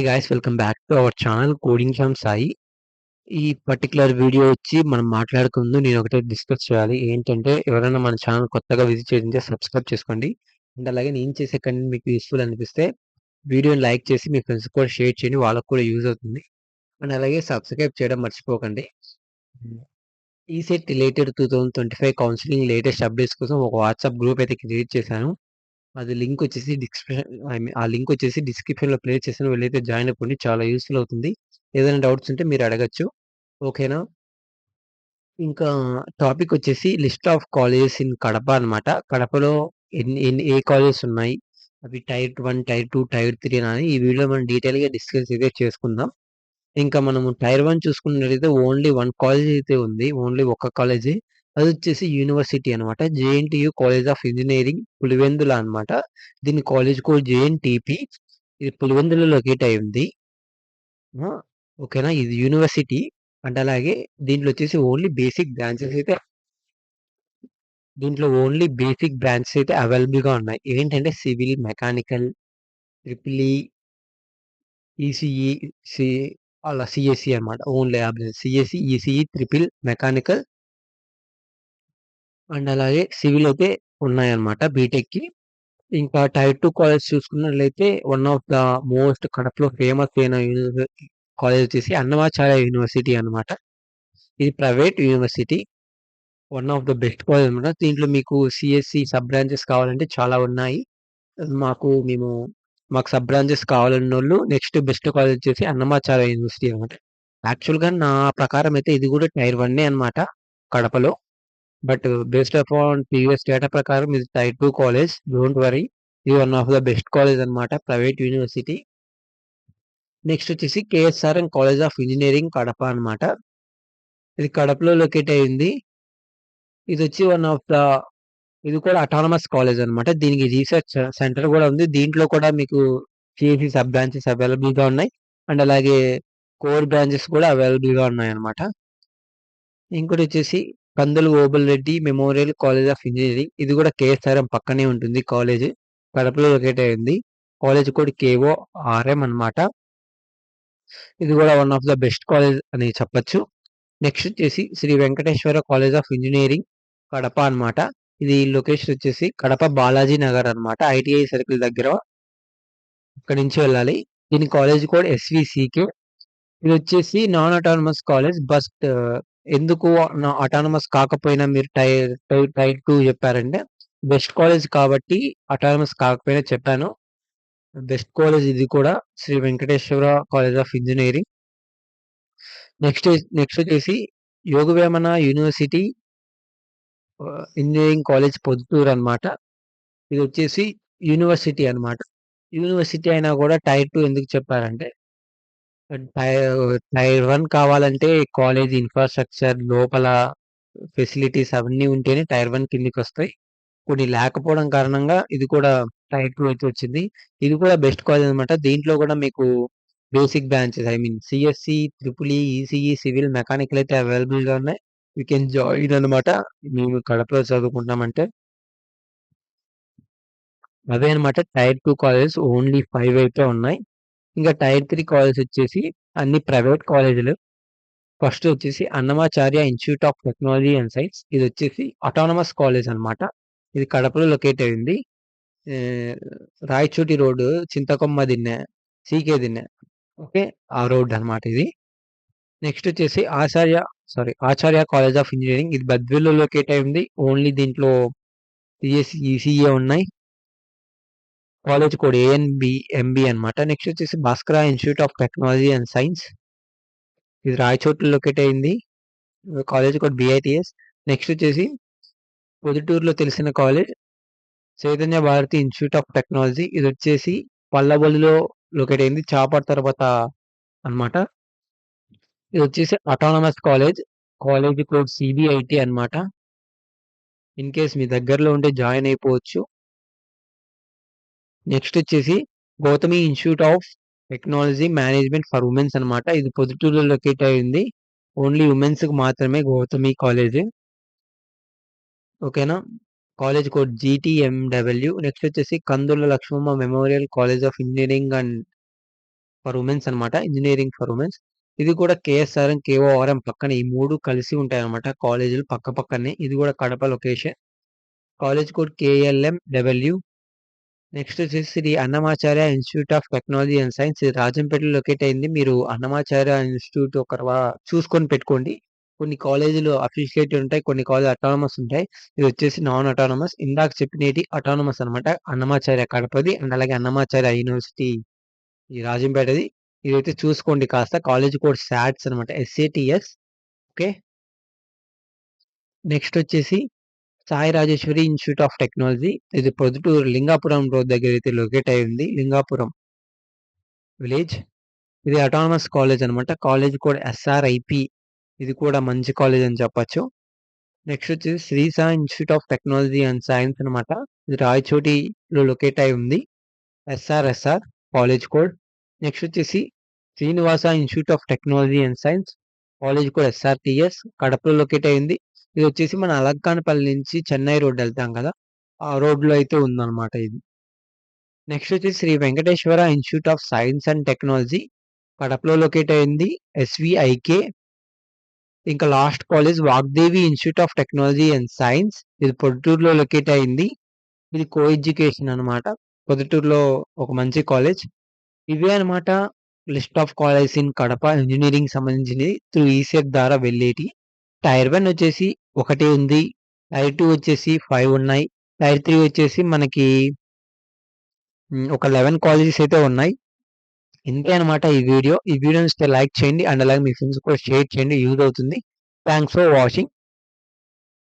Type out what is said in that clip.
Hey guys, welcome back to our channel Coding from Sai. ఈ particular video వచ్చి మనం మాట్లాడక ముందు నేను ఒకటే డిస్కస్ చేయాలి. ఏంటంటే ఎవరైనా మన ఛానల్ కొత్తగా విజిట్ చేసింటే సబ్స్క్రైబ్ చేసుకోండి. అండ్ అలాగే నేను చేసే కంటెంట్ మీకు యూస్‌ఫుల్ అనిపిస్తే వీడియోని లైక్ చేసి మీ ఫ్రెండ్స్‌కి కూడా షేర్ చేయండి. వాళ్ళకి కూడా యూజ్ అవుతుంది. అండ్ అలాగే సబ్స్క్రైబ్ చేయడం మర్చిపోకండి. హ్మ్. ECET related 2025 counselling latest updates కోసం ఒక వాట్సాప్ గ్రూప్ అయితే క్రియేట్ చేశాను. అది లింక్ వచ్చేసి ఆ లింక్ వచ్చేసి డిస్క్రిప్షన్‌లో ప్లేస్ చేశాను. వెళ్ళైతే జాయిన్ అవ్వండి. చాలా యూజ్‌ఫుల్ అవుతుంది. ఏదైనా డౌట్స్ ఉంటే మీరు అడగొచ్చు. ఓకేనా? ఇంకా టాపిక్ వచ్చేసి list of colleges in Kadapa అనమాట. కడపలో ఎన్ని ఎన్ని ఏ కాలేజెస్ ఉన్నాయి? అవి టైర్ 1, టైర్ 2, టైర్ 3 అని ఈ వీడియోలో మనం డీటెయిల్‌గా డిస్కస్ అయితే చేసుకుందాం. ఇంకా మనము టైర్ 1 చూసుకున్నట్లయితే ఓన్లీ 1 కాలేజ్ అయితే ఉంది. ఓన్లీ ఒక్క కాలేజే. అదొచ్చేసి యూనివర్సిటీ అనమాట. JNTU college of engineering Pulivendula అనమాట. దీని కాలేజ్ కోడ్ జేఎన్‌టీపీ. ఇది పులివెందులలో లొకేట్ అయి ఉంది. ఆ! ఓకేనా? ఇది యూనివర్సిటీ. అండ్ అలాగే దీంట్లో ఓన్లీ బేసిక్ బ్రాంచెస్ అయితే అవైలబుల్‌గా ఉన్నాయి. ఏంటంటే civil, mechanical, triple E, ECE, C అలా సీఎస్ఈ అనమాట. Only CSE, ECE, triple, mechanical and అలాగే సివిల్ అయితే ఉన్నాయన్నమాట బీటెక్‌కి. ఇంకా టైర్ 2 కాలేజ్ చూసుకున్నట్లయితే వన్ ఆఫ్ ద మోస్ట్ కడపలో ఫేమస్ అయిన కాలేజ్ వచ్చేసి అన్నమాచార్య యూనివర్సిటీ అనమాట. ఇది private university. One of the best college అనమాట. దీంట్లో మీకు సీఎస్‌సి సబ్ బ్రాంచెస్ కావాలంటే చాలా ఉన్నాయి. మాకు మేము మాకు సబ్ బ్రాంచెస్ కావాలన్నోళ్ళు నెక్స్ట్ బెస్ట్ కాలేజ్ వచ్చేసి అన్నమాచార్య యూనివర్సిటీ అనమాట. యాక్చువల్‌గా నా ప్రకారం అయితే ఇది కూడా టైర్ 1 అనమాట కడపలో. But based upon previous data ప్రకారం ఇది టైర్ 2 కాలేజ్. Don't worry. ఇది one of the best college అనమాట. Private university. నెక్స్ట్ వచ్చేసి KSRM college of engineering Kadapa అనమాట. ఇది కడపలో లొకేట్ అయింది. ఇదొచ్చి వన్ ఆఫ్ ద ఇది కూడా అటానమస్ కాలేజ్ అనమాట. దీనికి రీసెర్చ్ సెంటర్ కూడా ఉంది. దీంట్లో కూడా మీకు సీఎస్‌సి సబ్ బ్రాంచెస్ అవైలబుల్‌గా ఉన్నాయి. అండ్ అలాగే కోర్ బ్రాంచెస్ కూడా అవైలబుల్‌గా ఉన్నాయన్నమాట. ఇంకోటొచ్చేసి కందులు Obul Reddy memorial college of engineering. ఇది కూడా కేఎస్ఆర్ఎం పక్కనే ఉంటుంది కాలేజ్. కడపలో లొకేట్ అయింది. కాలేజ్ కోడ్ కేఓఆర్ఎం అనమాట. ఇది కూడా one of the best college అని చెప్పొచ్చు. నెక్స్ట్ వచ్చేసి Shri Venkateswara college of engineering Kadapa అనమాట. ఇది లొకేషన్ వచ్చేసి కడప బాలాజీ నగర్ అనమాట. ఐటీఐ సర్కిల్ దగ్గర. అక్కడి నుంచి వెళ్ళాలి. దీని కాలేజ్ కోడ్ ఎస్విసికే. ఇది వచ్చేసి నాన్ అటానమస్ కాలేజ్. బట్ ఎందుకు అటానమస్ కాకపోయినా మీరు టైర్ 2 చెప్పారంటే బెస్ట్ కాలేజ్ కాబట్టి అటానమస్ కాకపోయినా చెప్పాను. బెస్ట్ కాలేజ్ ఇది కూడా Shri Venkateswara college of engineering. Next next వచ్చేసి Yogi Vemana university engineering college Proddatur అనమాట. ఇదొచ్చేసి యూనివర్సిటీ అనమాట. యూనివర్సిటీ అయినా కూడా టైర్ 2 ఎందుకు చెప్పారంటే టైర్ 1 కావాలంటే కాలేజ్ ఇన్‌ఫ్రాస్ట్రక్చర్ లోపల ఫెసిలిటీస్ అవన్నీ ఉంటేనే టైర్ 1 కిందకొస్తాయి. కొన్ని లేకపోవడం కారణంగా ఇది కూడా టైర్ 2 అయితే వచ్చింది. ఇది కూడా బెస్ట్ కాలేజ్ అనమాట. దీంట్లో కూడా మీకు basic branches I mean CSC, triple E, ECE, civil, mechanical అయితే అవైలబుల్‌గా ఉన్నాయి. యూ కెన్ జాయిన్ అనమాట. మేము కడపలో చదువుకుంటున్నామంటే. అవే అనమాట టైర్ 2 కాలేజెస్ ఓన్లీ 5 అయితే ఉన్నాయి. ఇంకా టైర్ 3 కాలేజెస్ వచ్చేసి అన్ని ప్రైవేట్ కాలేజీలు. ఫస్ట్ వచ్చేసి Annamacharya institute of technology and science. ఇదొచ్చేసి అటానమస్ కాలేజ్ అనమాట. ఇది కడపలో లొకేట్ అయింది. ఆహ్, Rayachoti road Chintakomma Dinne, CK Dinne. Okay. ఆ రోడ్ అనమాట ఇది. నెక్స్ట్ వచ్చేసి ఆచార్య కాలేజ్ ఆఫ్ ఇంజినీరింగ్. ఇది బద్వేలులో లొకేట్ అయి ఉంది. ఓన్లీ దీంట్లో సీఎస్‌సి, ఈసీఈయే ఉన్నాయి. కాలేజ్ కోడ్ ఎంబీ అనమాట. నెక్స్ట్ వచ్చేసి Bhaskara institute of technology and science. ఇది రాయచోటిలో లొకేట్ అయింది. College code BITS. నెక్స్ట్ వచ్చేసి పొద్దుటూరులో తెలిసిన college Chaitanya Bharathi institute of technology. ఇదొచ్చేసి పల్లబొల్లిలో లొకేట్ అయింది. చాపర్ తర్వాత అనమాట. ఇదొచ్చేసి autonomous college. College code CBIT అనమాట. ఇన్ కేస్ మీ దగ్గరలో ఉంటే జాయిన్ అయిపోవచ్చు. నెక్స్ట్ వచ్చేసి Gautami institute of technology management for womens అనమాట. ఇది పొద్దుటూరులో లొకేట్ అయింది. ఓన్లీ వుమెన్స్‌కి మాత్రమే గౌతమి కాలేజ్. ఓకేనా? College code GTMW. నెక్స్ట్ వచ్చేసి Kandula Lakshmamma memorial college of engineering and for womens అనమాట. Engineering for womens. ఇది కూడా కేఎస్ఆర్ఎం, కేఓఆర్ఎం పక్కన ఈ 3 కలిసి ఉంటాయన్నమాట కాలేజీలు పక్కపక్కనే. ఇది కూడా Kadapa location. College code KLMW. Next వచ్చేసి Shri Annamacharya institute of technology and science. ఇది రాజంపేటలో లొకేట్ అయింది. మీరు అన్నమాచార్య ఇన్‌స్టిట్యూట్ చూసుకొని పెట్టుకోండి. కొన్ని కాలేజీలు అఫిషియేటెడ్ ఉంటాయి. కొన్ని కాలేజీలు అటానమస్ ఉంటాయి. ఇది వచ్చేసి నాన్ అటానమస్. ఇందాక చెప్పినేటి అటానమస్ అనమాట. అన్నమాచార్య కడపది అండ్ అలాగే అన్నమాచార్య యూనివర్సిటీ ఈ రాజంపేటది. ఇదైతే చూసుకోండి కాస్త. కాలేజ్ కోడ్ సాట్స్ అనమాట. ఎస్ఏటీఎస్. ఓకే. నెక్స్ట్ వచ్చేసి Sai Rajeswari institute of technology. ఇది ప్రొద్దుటూరు లింగాపురం రోడ్ దగ్గర అయితే లొకేట్ అయి ఉంది. లింగాపురం విలేజ్. ఇది అటానమస్ కాలేజ్ అనమాట. College code SRIP. ఇది కూడా మంచి కాలేజ్ అని చెప్పొచ్చు. నెక్స్ట్ వచ్చేసి Shri Sai institute of technology and science అనమాట. ఇది రాయచోటిలో లొకేట్ అయి ఉంది. ఎస్ఆర్ఎస్ఆర్ కాలేజ్ కోడ్. నెక్స్ట్ వచ్చేసి Srinivasa institute of technology and science. College code SRTS. కడపలో లొకేట్ అయింది. ఇది వచ్చేసి మన అలంకానపల్లి నుంచి చెన్నై రోడ్ ఎళ్తాం కదా! ఆ రోడ్‌లో అయితే ఉందన్నమాట ఇది. నెక్స్ట్ వచ్చేసి Shri Venkateswara institute of science and technology. కడపలో లొకేట్ అయింది. ఎస్‌విఐకే. ఇంకా last college Vagdevi institute of technology and science. ఇది పొద్దుటూరులో లొకేట్ అయింది. ఇది కో ఎడ్యుకేషన్ అనమాట. పొద్దుటూరులో ఒక మంచి కాలేజ్. ఇవే అనమాట list of colleges in Kadapa engineering సంబంధించినవి త్రూ ఈసెట్ ద్వారా వెళ్ళేటియి. టైర్ 1 వచ్చేసి ఒకటే ఉంది. టైర్ 2 వచ్చేసి 5 ఉన్నాయి. టైర్ 3 వచ్చేసి మనకి ఒక 11 కాలేజెస్ అయితే ఉన్నాయి. ఇంతే అనమాట ఈ వీడియో. ఈ వీడియో నచ్చితే లైక్ చేయండి. అండ్ అలాగే మీ ఫ్రెండ్స్ కూడా షేర్ చేయండి. యూజ్ అవుతుంది. Thanks for watching.